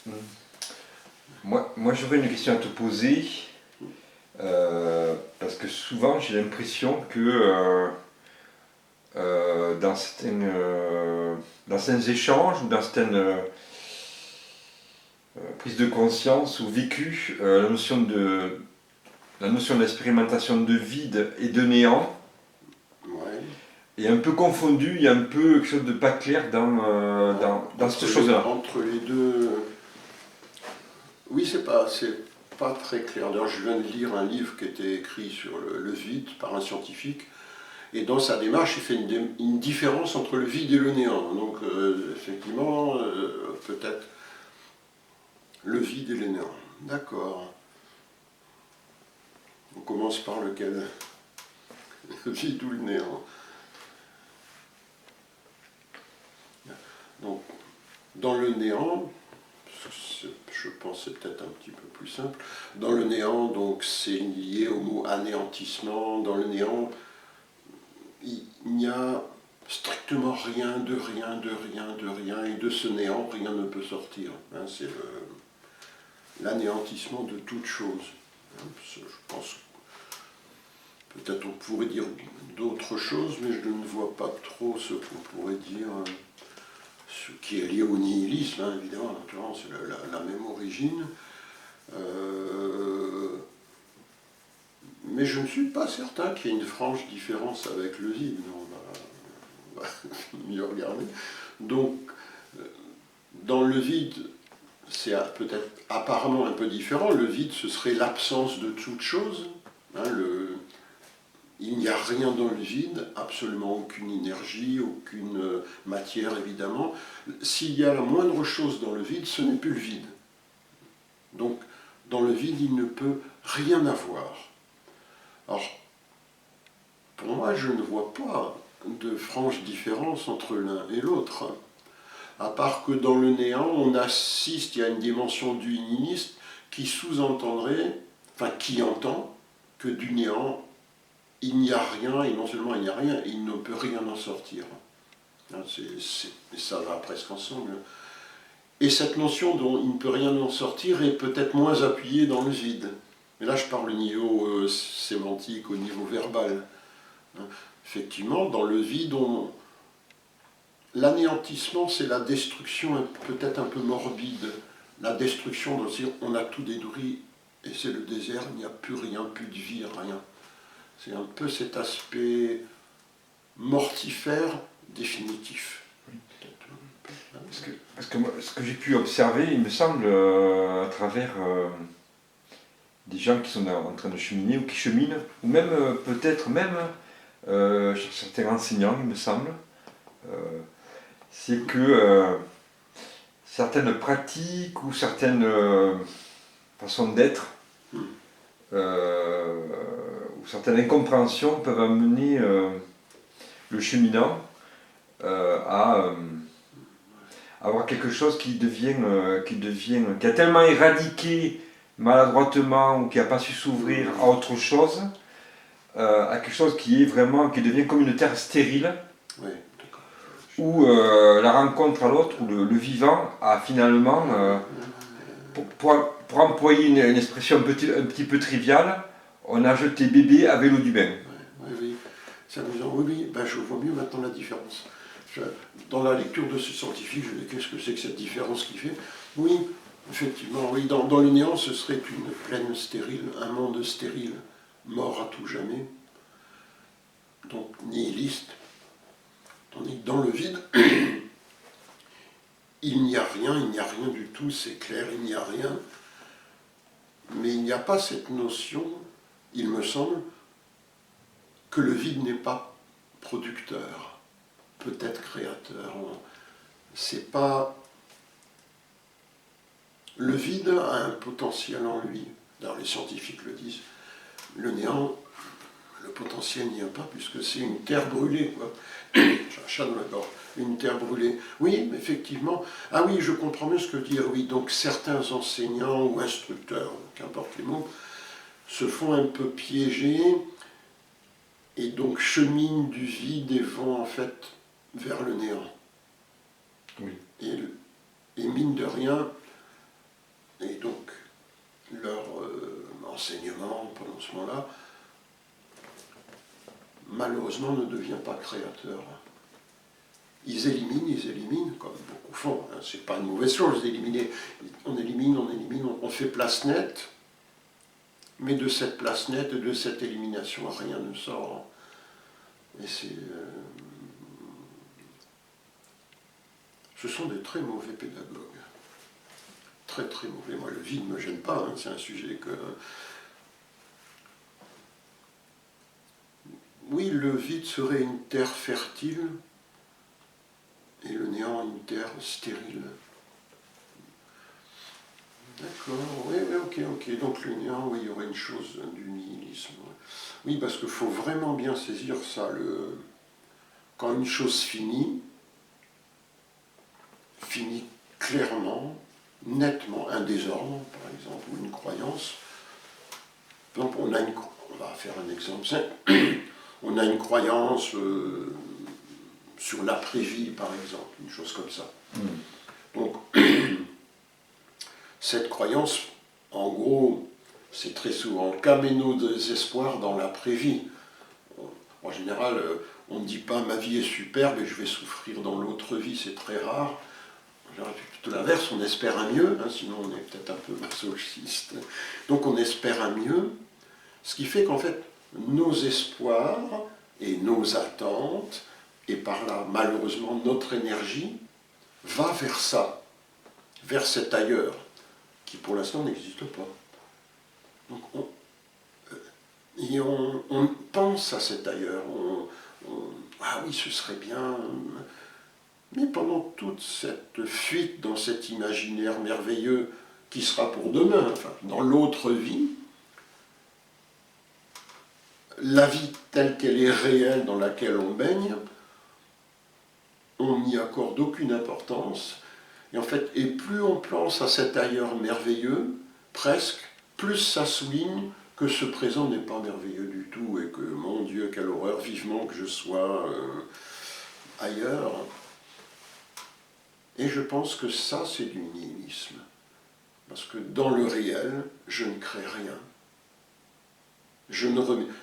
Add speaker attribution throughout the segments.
Speaker 1: Mm. Moi j'aurais une question à te poser, parce que souvent j'ai l'impression que dans certains échanges ou dans certaines prises de conscience ou vécu, la notion d'expérimentation de vide et de néant
Speaker 2: Ouais.
Speaker 1: est un peu confondue, il y a un peu quelque chose de pas clair dans cette chose-là.
Speaker 2: Entre les deux. Oui, c'est pas très clair. D'ailleurs, je viens de lire un livre qui était écrit sur le vide par un scientifique. Et dans sa démarche, il fait une différence entre le vide et le néant. Donc, effectivement, peut-être le vide et le néant. D'accord. On commence par lequel? Le vide ou le néant? Donc, dans le néant, je pense que c'est peut-être un petit peu plus simple. Dans le néant, donc, c'est lié au mot anéantissement. Dans le néant, il n'y a strictement rien, de rien, de rien, de rien, et de ce néant, rien ne peut sortir. Hein, c'est l'anéantissement de toute chose. Hein, je pense peut-être on pourrait dire d'autres choses, mais je ne vois pas trop ce qu'on pourrait dire, ce qui est lié au nihilisme, hein, évidemment, naturellement, c'est la même origine. Mais je ne suis pas certain qu'il y ait une franche différence avec le vide. On va mieux regarder. Donc, dans le vide, c'est peut-être apparemment un peu différent. Le vide, ce serait l'absence de toute chose. Hein, il n'y a rien dans le vide, absolument aucune énergie, aucune matière évidemment. S'il y a la moindre chose dans le vide, ce n'est plus le vide. Donc, dans le vide, il ne peut rien avoir. Alors, pour moi, je ne vois pas de franche différence entre l'un et l'autre. À part que dans le néant, on assiste, il y a une dimension du nihilisme qui sous-entendrait, enfin qui entend que du néant, il n'y a rien, et non seulement il n'y a rien, il ne peut rien en sortir. Ça va presque ensemble. Et cette notion dont il ne peut rien en sortir est peut-être moins appuyée dans le vide. Mais là, je parle au niveau sémantique, au niveau verbal. Effectivement, dans le vide, l'anéantissement, c'est la destruction peut-être un peu morbide. La destruction, on a tout détruit et c'est le désert, il n'y a plus rien, plus de vie, rien. C'est un peu cet aspect mortifère définitif.
Speaker 1: Parce que moi, ce que j'ai pu observer, il me semble, à travers des gens qui sont en train de cheminer ou qui cheminent, ou même peut-être même chez certains enseignants, il me semble, euh, c'est que certaines pratiques ou certaines façons d'être euh, ou certaines incompréhensions peuvent amener le cheminant à avoir quelque chose qui a tellement éradiqué maladroitement ou qui n'a pas su s'ouvrir à autre chose, à quelque chose qui devient comme une terre stérile,
Speaker 2: Oui,
Speaker 1: où la rencontre à l'autre, où le vivant a finalement, pour employer une expression un petit peu triviale, on a jeté bébé avec l'eau du bain.
Speaker 2: oui, oui. C'est amusant. Oui, oui, ben, je vois mieux maintenant la différence. Dans la lecture de ce scientifique, je dis qu'est-ce que c'est que cette différence qu'il fait? Oui, effectivement, oui, dans le néant, ce serait une plaine stérile, un monde stérile, mort à tout jamais, donc nihiliste. Tandis que dans le vide, il n'y a rien du tout, c'est clair, il n'y a rien. Mais il n'y a pas cette notion, il me semble, que le vide n'est pas producteur, peut-être créateur. C'est pas. Le vide a un potentiel en lui. D'ailleurs, les scientifiques le disent. Le néant, le potentiel n'y a pas, puisque c'est une terre brûlée, quoi. J'ai un chat dans la gorge. Une terre brûlée. Oui, effectivement. Ah oui, je comprends mieux ce que dire. Oui, donc certains enseignants ou instructeurs, qu'importe les mots, se font un peu piéger et donc cheminent du vide et vont en fait vers le néant.
Speaker 1: Oui.
Speaker 2: Et mine de rien, Et donc, leur enseignement pendant ce moment-là, malheureusement, ne devient pas créateur. Ils éliminent, comme beaucoup font. Hein. C'est pas une mauvaise chose d'éliminer. On élimine, on fait place nette, mais de cette place nette, de cette élimination, rien ne sort. Et ce sont des très mauvais pédagogues. Très très mauvais. Moi, le vide ne me gêne pas, hein. C'est un sujet que... Oui, le vide serait une terre fertile, et le néant une terre stérile. D'accord, oui, ok. Donc le néant, oui, il y aurait une chose du nihilisme. Oui, parce qu'il faut vraiment bien saisir ça. Quand une chose finit clairement, nettement, un désordre, par exemple, ou une croyance. Donc on va faire un exemple simple. On a une croyance sur l'après-vie, par exemple, une chose comme ça. Donc, cette croyance, en gros, c'est très souvent le cas, met nos désespoirs dans l'après-vie. En général, on ne dit pas « ma vie est superbe et je vais souffrir dans l'autre vie », c'est très rare. En général, plutôt l'inverse, on espère un mieux, hein, sinon on est peut-être un peu masochiste. Donc on espère un mieux, ce qui fait qu'en fait, nos espoirs et nos attentes, et par là, malheureusement, notre énergie, va vers ça, vers cet ailleurs, qui pour l'instant n'existe pas. Donc on pense à cet ailleurs, ah oui, ce serait bien, mais pendant toute cette fuite dans cet imaginaire merveilleux qui sera pour demain, enfin, dans l'autre vie, la vie telle qu'elle est réelle, dans laquelle on baigne, on n'y accorde aucune importance. Et en fait, et plus on pense à cet ailleurs merveilleux, presque, plus ça souligne que ce présent n'est pas merveilleux du tout et que, mon Dieu, quelle horreur, vivement que je sois ailleurs. Et je pense que ça, c'est du nihilisme. Parce que dans le réel, je ne crée rien.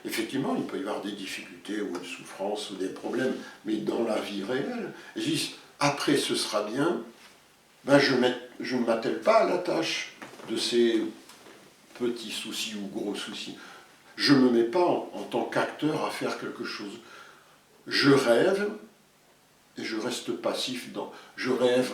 Speaker 2: Effectivement, il peut y avoir des difficultés ou une souffrance ou des problèmes, mais dans la vie réelle, après ce sera bien, ben je ne m'attelle pas à la tâche de ces petits soucis ou gros soucis. Je ne me mets pas en tant qu'acteur à faire quelque chose. Je rêve et je reste passif je rêve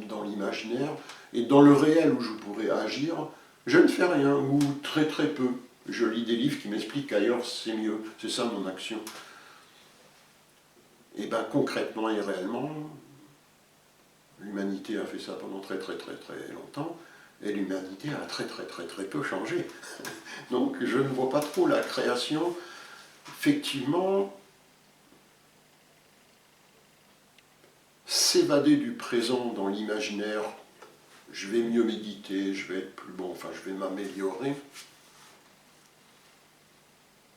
Speaker 2: dans l'imaginaire, et dans le réel où je pourrais agir, je ne fais rien, ou très très peu. Je lis des livres qui m'expliquent qu'ailleurs c'est mieux, c'est ça mon action. Et bien concrètement et réellement, l'humanité a fait ça pendant très très très très longtemps, et l'humanité a très très très très peu changé. Donc je ne vois pas trop la création, effectivement, s'évader du présent dans l'imaginaire, je vais mieux méditer, je vais être plus bon, enfin je vais m'améliorer.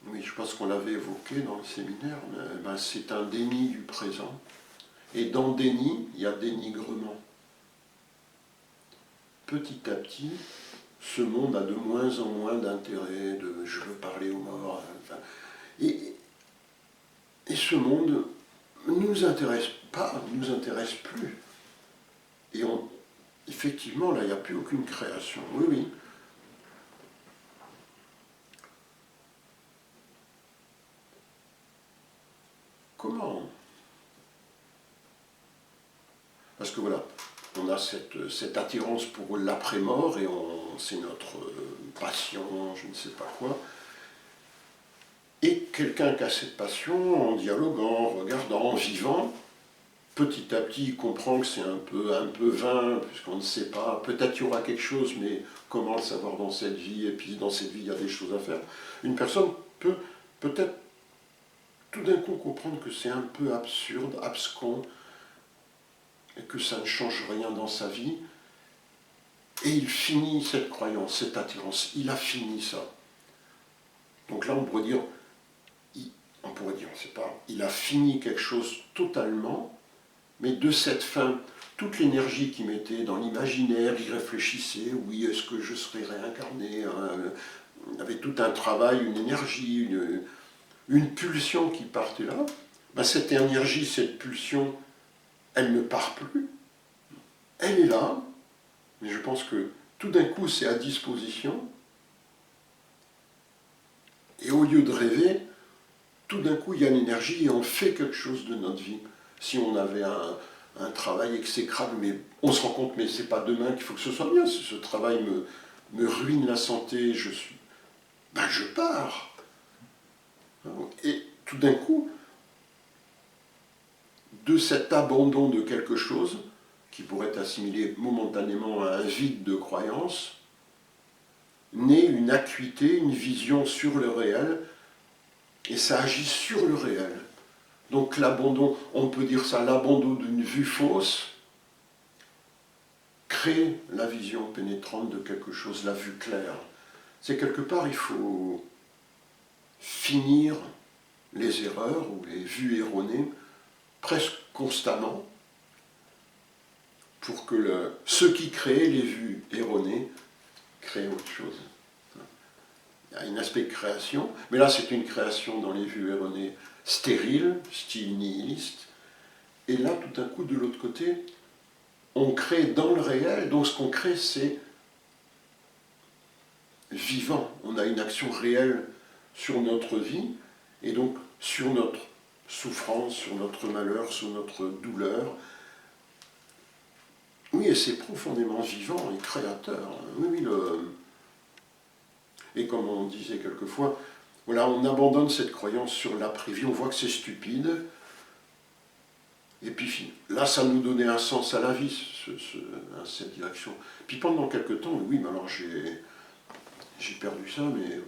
Speaker 2: Oui, je pense qu'on l'avait évoqué dans le séminaire, mais c'est un déni du présent. Et dans déni, il y a dénigrement. Petit à petit, ce monde a de moins en moins d'intérêt, je veux parler aux morts. Enfin, et ce monde ne nous intéresse pas, ne nous intéresse plus. Et effectivement, là, il n'y a plus aucune création. Oui, oui. Comment? Parce que voilà, on a cette attirance pour l'après-mort et c'est notre passion, je ne sais pas quoi. Et quelqu'un qui a cette passion, en dialoguant, en regardant, en vivant, petit à petit, il comprend que c'est un peu vain, puisqu'on ne sait pas. Peut-être qu'il y aura quelque chose, mais comment le savoir dans cette vie? Et puis dans cette vie, il y a des choses à faire. Une personne peut peut-être tout d'un coup comprendre que c'est un peu absurde, abscon, et que ça ne change rien dans sa vie. Et il finit cette croyance, cette attirance. Il a fini ça. Donc là, on pourrait dire, on sait pas, il a fini quelque chose totalement, mais de cette fin, toute l'énergie qu'il mettait dans l'imaginaire, il réfléchissait, oui, est-ce que je serais réincarné, hein, il y avait tout un travail, une énergie, une pulsion qui partait là. Ben, cette énergie, cette pulsion, elle ne part plus. Elle est là, mais je pense que tout d'un coup, c'est à disposition. Et au lieu de rêver, tout d'un coup, il y a l'énergie et on fait quelque chose de notre vie. Si on avait un travail exécrable, mais on se rend compte, mais c'est pas demain qu'il faut que ce soit bien. Si ce travail me ruine la santé, ben je pars. Et tout d'un coup, de cet abandon de quelque chose, qui pourrait être assimilé momentanément à un vide de croyance, naît une acuité, une vision sur le réel, et ça agit sur le réel. Donc l'abandon, on peut dire ça, l'abandon d'une vue fausse, crée la vision pénétrante de quelque chose, la vue claire. C'est quelque part, il faut finir les erreurs ou les vues erronées presque constamment pour que ceux qui créent les vues erronées créent autre chose. Il y a un aspect de création, mais là c'est une création dans les vues erronées stérile, style nihiliste, et là tout d'un coup de l'autre côté, on crée dans le réel, donc ce qu'on crée c'est vivant, on a une action réelle sur notre vie, et donc sur notre souffrance, sur notre malheur, sur notre douleur. Oui, et c'est profondément vivant et créateur. Oui, oui, et comme on disait quelquefois, voilà, on abandonne cette croyance sur l'après-vie, on voit que c'est stupide, et puis là, ça nous donnait un sens à la vie, cette direction. Puis pendant quelques temps, oui, mais alors j'ai perdu ça, mais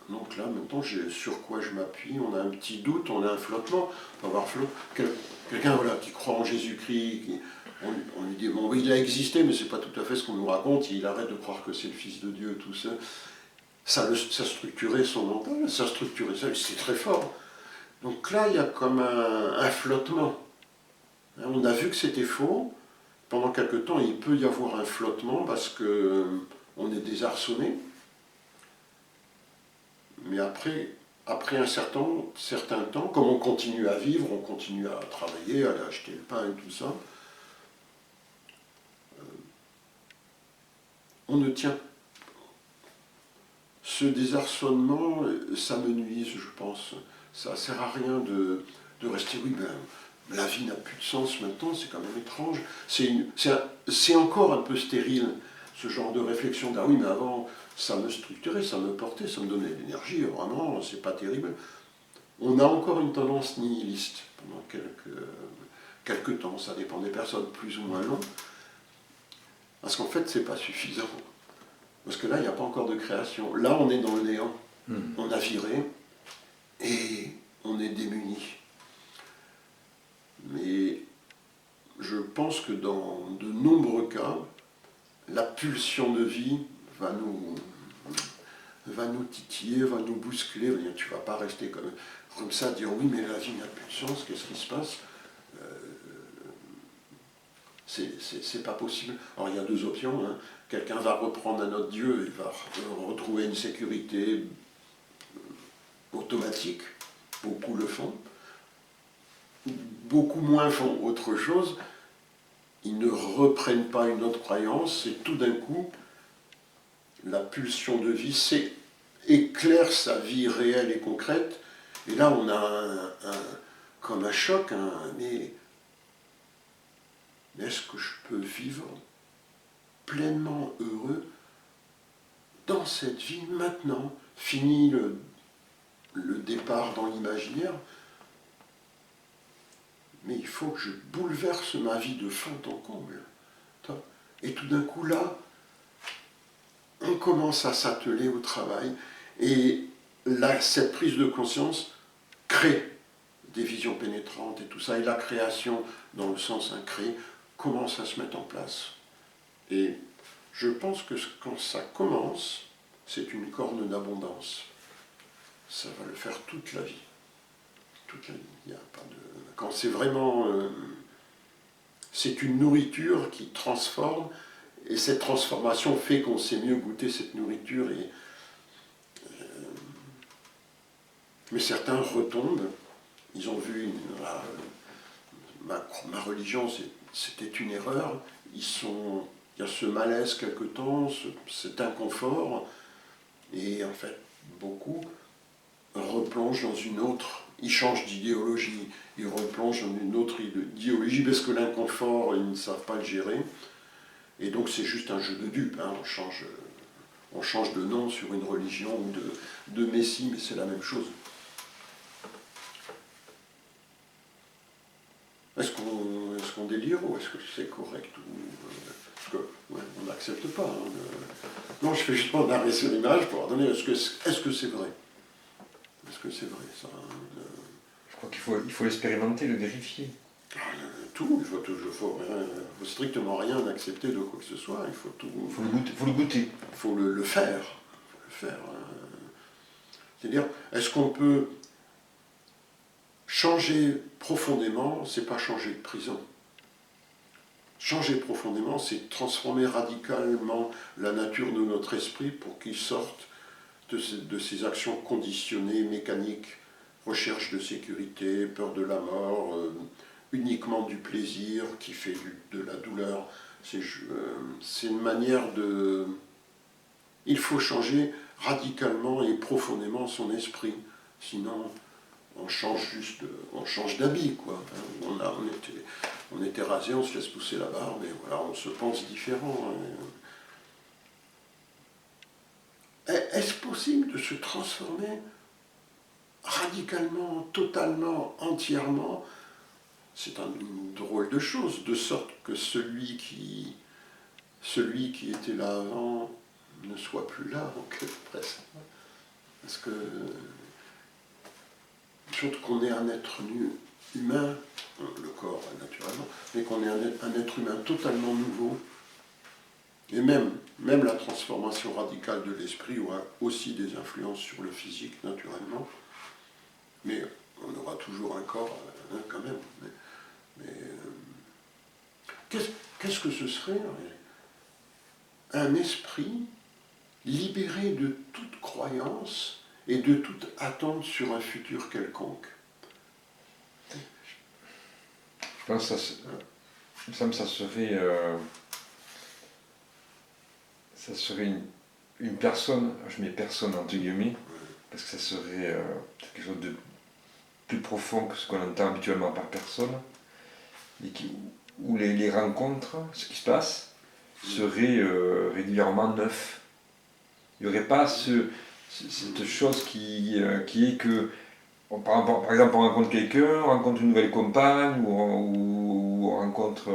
Speaker 2: donc là, maintenant, sur quoi je m'appuie, on a un petit doute, on a un flottement, on va avoir quelqu'un voilà, qui croit en Jésus-Christ, on lui dit, bon, oui, il a existé, mais c'est pas tout à fait ce qu'on nous raconte, il arrête de croire que c'est le Fils de Dieu, tout ça. Ça structurait son mental, ça structurait ça, c'est très fort. Donc là, il y a comme un flottement. On a vu que c'était faux. Pendant quelque temps, il peut y avoir un flottement parce qu'on est désarçonné. Mais après un certain temps, comme on continue à vivre, on continue à travailler, à aller acheter le pain et tout ça, on ne tient. Ce désarçonnement, ça me nuise, je pense. Ça ne sert à rien de rester, oui, ben, la vie n'a plus de sens maintenant, c'est quand même étrange. C'est encore un peu stérile, ce genre de réflexion. Ah oui, mais avant, ça me structurait, ça me portait, ça me donnait de l'énergie, vraiment, c'est pas terrible. On a encore une tendance nihiliste pendant quelques temps, ça dépend des personnes, plus ou moins long. Parce qu'en fait, c'est pas suffisant. Parce que là, il n'y a pas encore de création. Là, on est dans le néant. On a viré et on est démuni. Mais je pense que dans de nombreux cas, la pulsion de vie va nous titiller, va nous bousculer, va dire tu ne vas pas rester comme ça, dire oui mais la vie n'a plus de sens, qu'est-ce qui se passe, c'est pas possible. Alors il y a deux options, hein. Quelqu'un va reprendre un autre Dieu, il va retrouver une sécurité automatique, beaucoup le font, beaucoup moins font autre chose, ils ne reprennent pas une autre croyance, et tout d'un coup, la pulsion de vie éclaire sa vie réelle et concrète, et là on a comme un choc, mais est-ce que je peux vivre pleinement heureux dans cette vie maintenant, fini le départ dans l'imaginaire, mais il faut que je bouleverse ma vie de fond en comble. Et tout d'un coup là, on commence à s'atteler au travail, et là, cette prise de conscience crée des visions pénétrantes et tout ça, et la création, dans le sens créer, commence à se mettre en place. Et je pense que quand ça commence, c'est une corne d'abondance. Ça va le faire toute la vie. Toute la vie. Il y a pas de... Quand c'est vraiment c'est une nourriture qui transforme, et cette transformation fait qu'on sait mieux goûter cette nourriture. Mais certains retombent, ils ont vu ma religion, c'était une erreur, il y a ce malaise quelque temps, cet inconfort, et en fait, beaucoup replongent dans une autre, ils changent d'idéologie, ils replongent dans une autre idéologie parce que l'inconfort, ils ne savent pas le gérer. Et donc c'est juste un jeu de dupes, hein. On change de nom sur une religion ou de messie, mais c'est la même chose. Est-ce qu'on délire ou est-ce que c'est correct parce que on n'accepte pas. Hein, non, je fais juste pas d'arrêt sur l'image pour leur donner est-ce que c'est vrai. Est-ce que c'est vrai ça
Speaker 1: Je crois qu'il faut l'expérimenter, le vérifier.
Speaker 2: Tout, il faut strictement rien accepter de quoi que ce soit, il faut tout.
Speaker 1: Il faut le goûter.
Speaker 2: Il faut le faire. C'est-à-dire, est-ce qu'on peut changer profondément, c'est pas changer de prison. Changer profondément, c'est transformer radicalement la nature de notre esprit pour qu'il sorte de ces actions conditionnées, mécaniques, recherche de sécurité, peur de la mort, uniquement du plaisir qui fait de la douleur. C'est une manière de... Il faut changer radicalement et profondément son esprit, sinon on change d'habit, quoi. On était rasé, on se laisse pousser la barbe, et voilà, on se pense différent. Est-ce possible de se transformer radicalement, totalement, entièrement? C'est une drôle de chose, de sorte que celui qui était là avant ne soit plus là, donc presque. Parce que surtout qu'on est un être humain, le corps naturellement, mais qu'on est un être humain totalement nouveau. Et même la transformation radicale de l'esprit aura aussi des influences sur le physique naturellement. Mais on aura toujours un corps quand même. Qu'est-ce que ce serait un esprit libéré de toute croyance et de toute attente sur un futur quelconque?
Speaker 1: Je pense que ça serait une personne, je mets personne entre guillemets, parce que ça serait quelque chose de plus profond que ce qu'on entend habituellement par personne, et où les rencontres, ce qui se passe, seraient régulièrement neufs. Il n'y aurait pas cette chose qui est que, par exemple, on rencontre quelqu'un, on rencontre une nouvelle compagne, ou on rencontre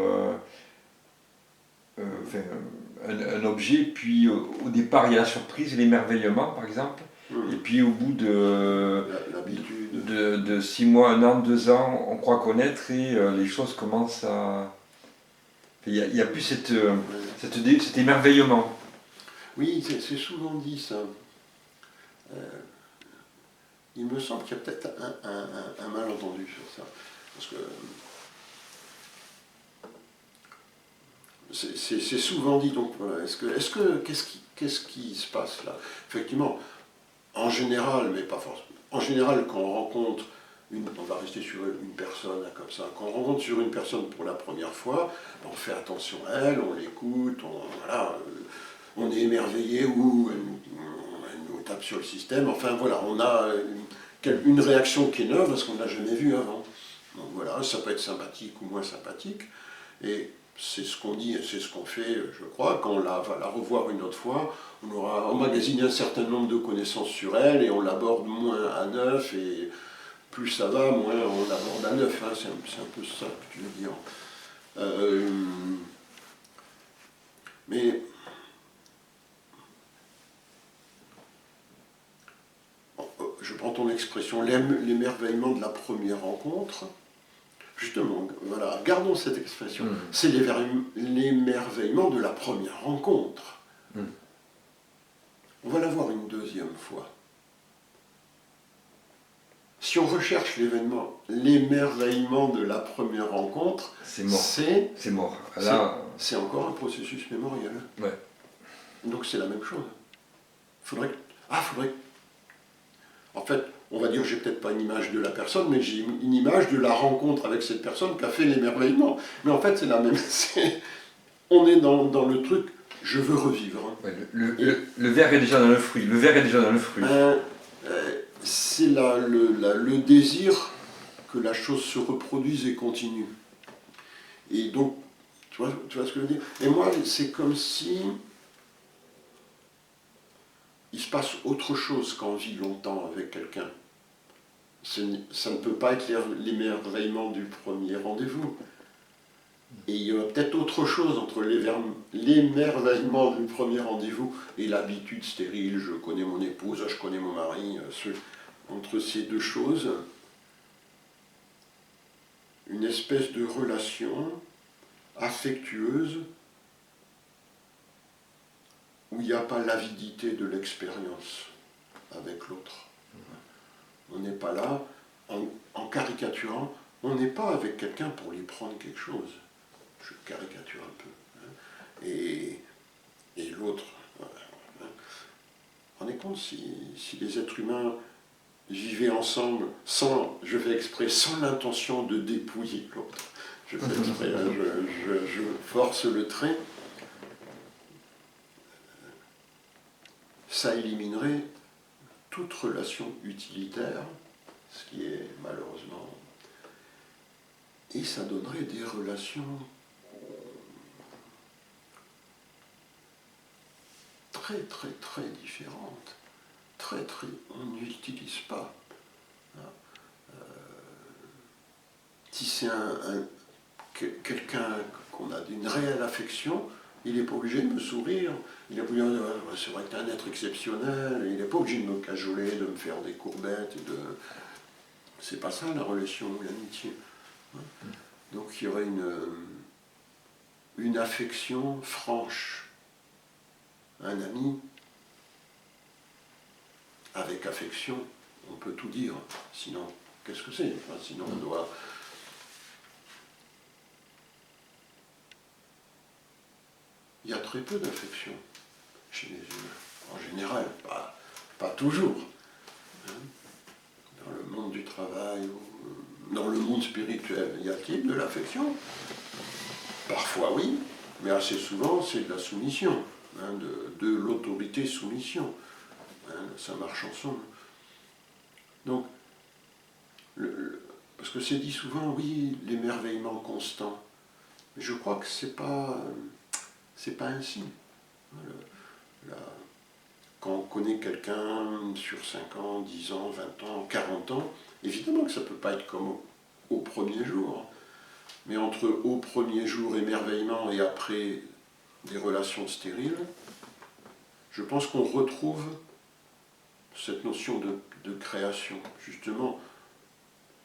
Speaker 1: un objet, puis au départ il y a la surprise et l'émerveillement, par exemple. Et puis au bout de 6 mois, 1 an, 2 ans, on croit connaître et les choses commencent à... Il n'y a plus cet émerveillement.
Speaker 2: Oui, c'est souvent dit ça. Il me semble qu'il y a peut-être un malentendu sur ça. Parce que c'est souvent dit, donc voilà, qu'est-ce qui se passe là? Effectivement, en général, mais pas forcément. En général, quand on rencontre on va rester sur une personne comme ça. Quand on rencontre sur une personne pour la première fois, on fait attention à elle, on l'écoute, on est émerveillé ou elle nous tape sur le système. Enfin voilà, on a une réaction qui est neuve parce qu'on ne l'a jamais vue avant. Donc voilà, ça peut être sympathique ou moins sympathique. Et c'est ce qu'on dit, c'est ce qu'on fait, je crois. Quand on va la revoir une autre fois, on aura emmagasiné un certain nombre de connaissances sur elle et on l'aborde moins à neuf. Et plus ça va, moins on l'aborde à neuf. Hein. C'est un peu ça que tu veux dire. Mais je prends ton expression, l'émerveillement de la première rencontre. Justement, voilà, gardons cette expression. C'est l'émerveillement de la première rencontre. On va la voir une deuxième fois. Si on recherche l'émerveillement de la première rencontre,
Speaker 1: c'est mort. C'est mort. Là,
Speaker 2: c'est encore un processus mémoriel.
Speaker 1: Ouais.
Speaker 2: Donc c'est la même chose. Faudrait. En fait, on va dire, j'ai peut-être pas une image de la personne, mais j'ai une image de la rencontre avec cette personne qui a fait l'émerveillement. Mais en fait, c'est la même. On est dans le truc, je veux revivre.
Speaker 1: Ouais, le verre est déjà dans le fruit. Le verre est déjà dans le fruit.
Speaker 2: C'est le désir que la chose se reproduise et continue. Et donc, tu vois ce que je veux dire? Et moi, c'est comme si il se passe autre chose quand on vit longtemps avec quelqu'un. Ça ne peut pas être l'émerveillement du premier rendez-vous. Et il y a peut-être autre chose entre l'émerveillement du premier rendez-vous et l'habitude stérile, je connais mon épouse, je connais mon mari, entre ces deux choses, une espèce de relation affectueuse où il n'y a pas l'avidité de l'expérience avec l'autre. On n'est pas là, en caricaturant, on n'est pas avec quelqu'un pour lui prendre quelque chose. Je caricature un peu. Et l'autre. Voilà. Rendez compte si les êtres humains vivaient ensemble sans, je fais exprès, sans l'intention de dépouiller l'autre. Je fais exprès, je force le trait. Ça éliminerait toute relation utilitaire, ce qui est malheureusement. Et ça donnerait des relations très très très différentes. On n'utilise pas. Si c'est quelqu'un qu'on a d'une réelle affection, il n'est pas obligé de me sourire, il n'est pas obligé de dire c'est vrai que tu es un être exceptionnel, il n'est pas obligé de me cajoler, de me faire des courbettes. C'est pas ça la relation ou l'amitié. Donc il y aurait une affection franche. Un ami, avec affection, on peut tout dire. Sinon, qu'est-ce que c'est? Sinon, on doit. Il y a très peu d'affection chez les humains. En général, pas toujours. Dans le monde du travail ou dans le monde spirituel, y a-t-il de l'affection? Parfois oui, mais assez souvent c'est de la soumission, de l'autorité-soumission. Ça marche ensemble. Donc, parce que c'est dit souvent, oui, l'émerveillement constant. Mais je crois que c'est pas ainsi. Quand on connaît quelqu'un sur 5 ans, 10 ans, 20 ans, 40 ans, évidemment que ça ne peut pas être comme au premier jour. Mais entre au premier jour émerveillement et après des relations stériles, je pense qu'on retrouve cette notion de création. Justement,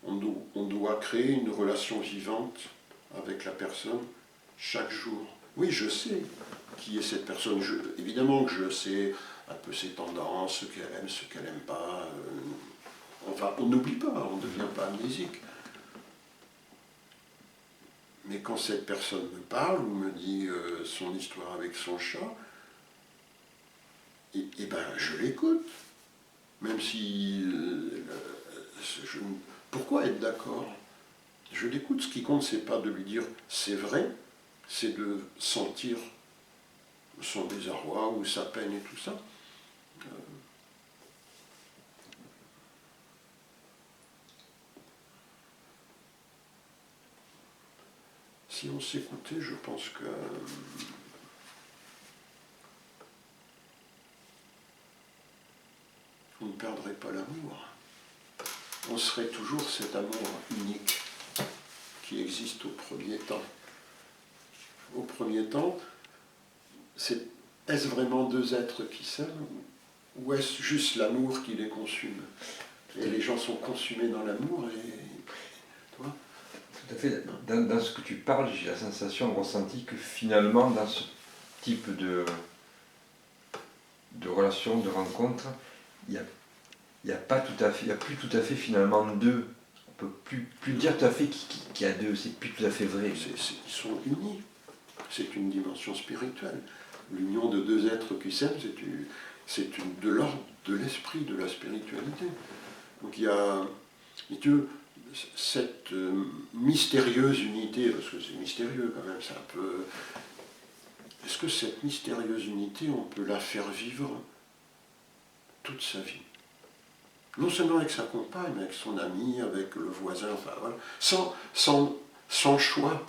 Speaker 2: on doit créer une relation vivante avec la personne chaque jour. Oui, je sais qui est cette personne. Évidemment que je sais un peu ses tendances, ce qu'elle aime, ce qu'elle n'aime pas. Enfin, on n'oublie pas, on ne devient pas amnésique. Mais quand cette personne me parle ou me dit son histoire avec son chat, je l'écoute. Même si... pourquoi être d'accord? Je l'écoute. Ce qui compte, c'est pas de lui dire c'est vrai, c'est de sentir son désarroi ou sa peine et tout ça. Si on s'écoutait, je pense que on ne perdrait pas l'amour. On serait toujours cet amour unique qui existe au premier temps. Au premier temps, est-ce vraiment deux êtres qui s'aiment ou est-ce juste l'amour qui les consume? Et les gens sont consumés dans l'amour et... Toi?
Speaker 1: Tout à fait. Dans ce que tu parles, j'ai la sensation ressentie que finalement, dans ce type de relation, de rencontre, il il n'y a pas tout à fait, il y a plus tout à fait finalement deux. On peut plus dire tout à fait qu'il y a deux, c'est plus tout à fait vrai.
Speaker 2: Ils sont unis. C'est une dimension spirituelle. L'union de deux êtres qui s'aiment, de l'ordre de l'esprit, de la spiritualité. Donc il y a, si tu veux, cette mystérieuse unité, parce que c'est mystérieux quand même, c'est un peu... Est-ce que cette mystérieuse unité, on peut la faire vivre toute sa vie? Non seulement avec sa compagne, mais avec son ami, avec le voisin, enfin voilà, sans choix.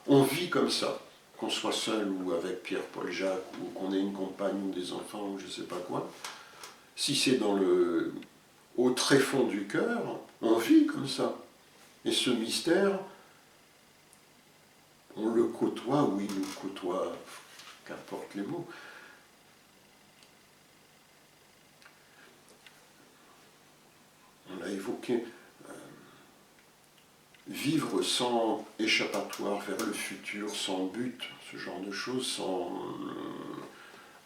Speaker 2: On vit comme ça, qu'on soit seul ou avec Pierre, Paul, Jacques, ou qu'on ait une compagne ou des enfants, ou je ne sais pas quoi. Si c'est au tréfonds du cœur, on vit comme ça. Et ce mystère, on le côtoie, ou il nous côtoie, qu'importe les mots. On l'a évoqué, vivre sans échappatoire vers le futur, sans but, ce genre de choses, sans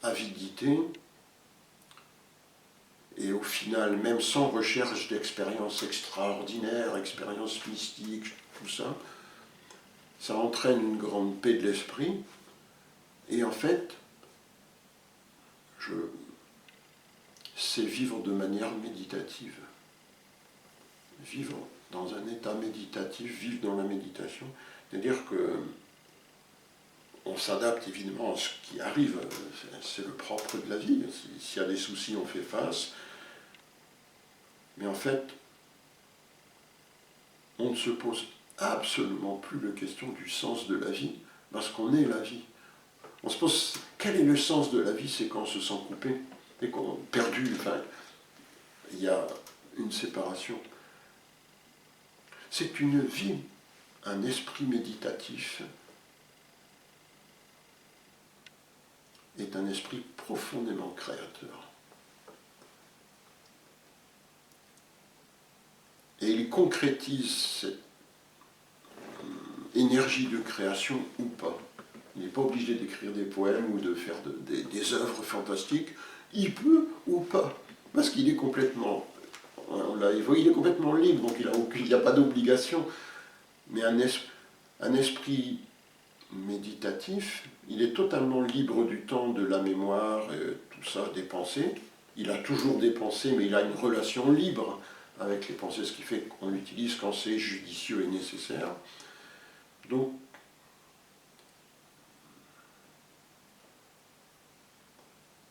Speaker 2: avidité, et au final, même sans recherche d'expériences extraordinaires, expériences mystiques, tout ça, ça entraîne une grande paix de l'esprit, et en fait, c'est vivre de manière méditative. Vivre dans un état méditatif, vivre dans la méditation, c'est-à-dire que on s'adapte évidemment à ce qui arrive, c'est le propre de la vie. S'il y a des soucis, on fait face. Mais en fait, on ne se pose absolument plus la question du sens de la vie, parce qu'on est la vie. On se pose, quel est le sens de la vie? C'est quand on se sent coupé, et qu'on est perdu, enfin, il y a une séparation. C'est une vie, un esprit méditatif est un esprit profondément créateur. Et il concrétise cette énergie de création ou pas. Il n'est pas obligé d'écrire des poèmes ou de faire des œuvres fantastiques. Il peut ou pas, parce qu'il est complètement, on l'a évoqué, il est complètement libre, donc il n'y a pas d'obligation. Mais un esprit méditatif, il est totalement libre du temps, de la mémoire, tout ça, des pensées. Il a toujours des pensées, mais il a une relation libre avec les pensées, ce qui fait qu'on l'utilise quand c'est judicieux et nécessaire. Donc,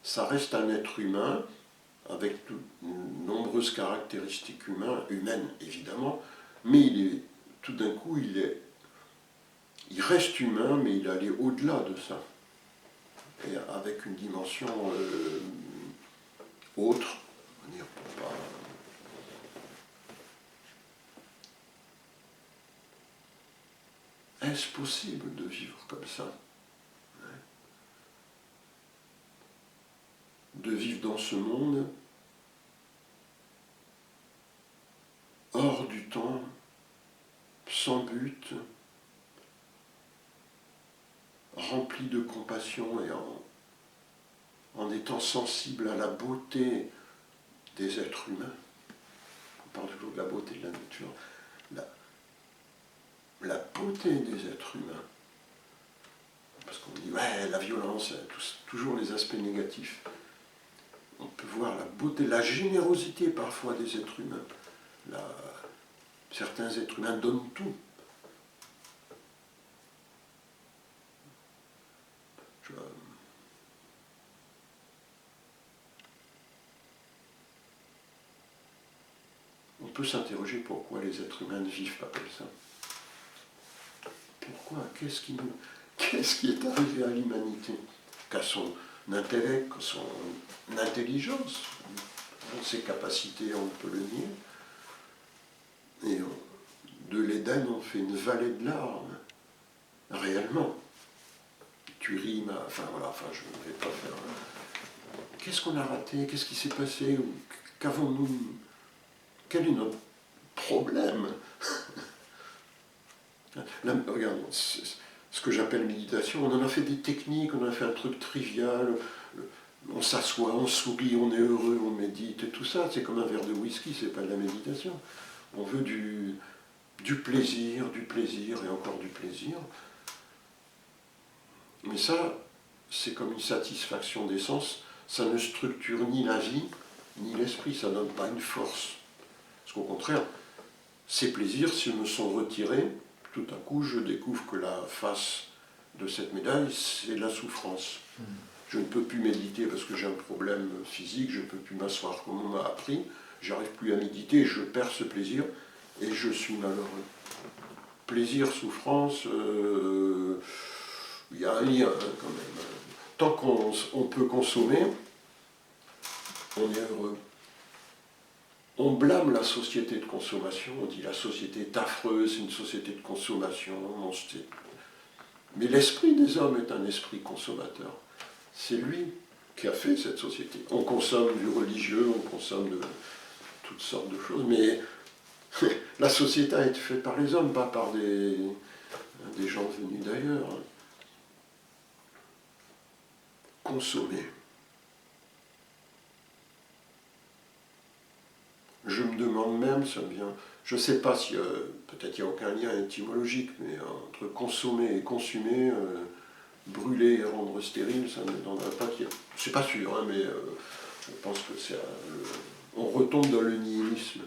Speaker 2: ça reste un être humain, avec de nombreuses caractéristiques humaines évidemment, mais tout d'un coup, il reste humain, mais il est allé au-delà de ça, et avec une dimension autre, on va dire, pour pas... Est-ce possible de vivre comme ça? De vivre dans ce monde hors du temps, sans but, rempli de compassion et en étant sensible à la beauté des êtres humains. On parle toujours de la beauté de la nature. La beauté des êtres humains. Parce qu'on dit, ouais, la violence, toujours les aspects négatifs. On peut voir la beauté, la générosité parfois des êtres humains. Certains êtres humains donnent tout. On peut s'interroger pourquoi les êtres humains ne vivent pas comme ça. Pourquoi? Qu'est-ce qui est arrivé à l'humanité? Qu'à son intellect, qu'à son intelligence, ses capacités, on peut le nier. Et de l'Éden, on fait une vallée de larmes, réellement. Tu rimes, enfin voilà, je ne vais pas faire... Qu'est-ce qu'on a raté? Qu'est-ce qui s'est passé? Qu'avons-nous? Quel est notre problème? Là, regarde, ce que j'appelle méditation, on en a fait des techniques, on en a fait un truc trivial, On s'assoit, on sourit, on est heureux, on médite, et tout ça, c'est comme un verre de whisky, c'est pas de la méditation. On veut du plaisir et encore du plaisir. Mais ça, c'est comme une satisfaction d'essence, ça ne structure ni la vie, ni l'esprit, ça ne donne pas une force. Parce qu'au contraire, ces plaisirs, s'ils me sont retirés, tout à coup, je découvre que la face de cette médaille, c'est la souffrance. Je ne peux plus méditer parce que j'ai un problème physique, je ne peux plus m'asseoir comme on m'a appris, j'arrive plus à méditer, je perds ce plaisir et je suis malheureux. Plaisir, souffrance, il y a un lien quand même. Tant qu'on peut consommer, on est heureux. On blâme la société de consommation, on dit la société est affreuse, c'est une société de consommation. Mais l'esprit des hommes est un esprit consommateur. C'est lui qui a fait cette société. On consomme du religieux, on consomme de toutes sortes de choses, mais la société a été faite par les hommes, pas par des gens venus d'ailleurs. Consommer. Je me demande même, ça me vient, je ne sais pas si peut-être il n'y a aucun lien étymologique, mais entre consommer et consumer, brûler et rendre stérile, ça ne donnerait pas qu'il y a. C'est pas sûr, hein, mais je pense que c'est. On retombe dans le nihilisme.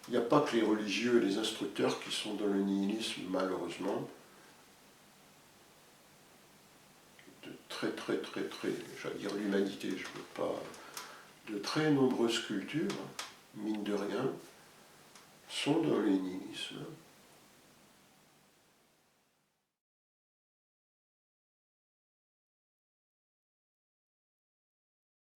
Speaker 2: Il n'y a pas que les religieux et les instructeurs qui sont dans le nihilisme, malheureusement. De très, j'allais dire l'humanité, je ne veux pas. De très nombreuses cultures, mine de rien, sont dans le nihilisme.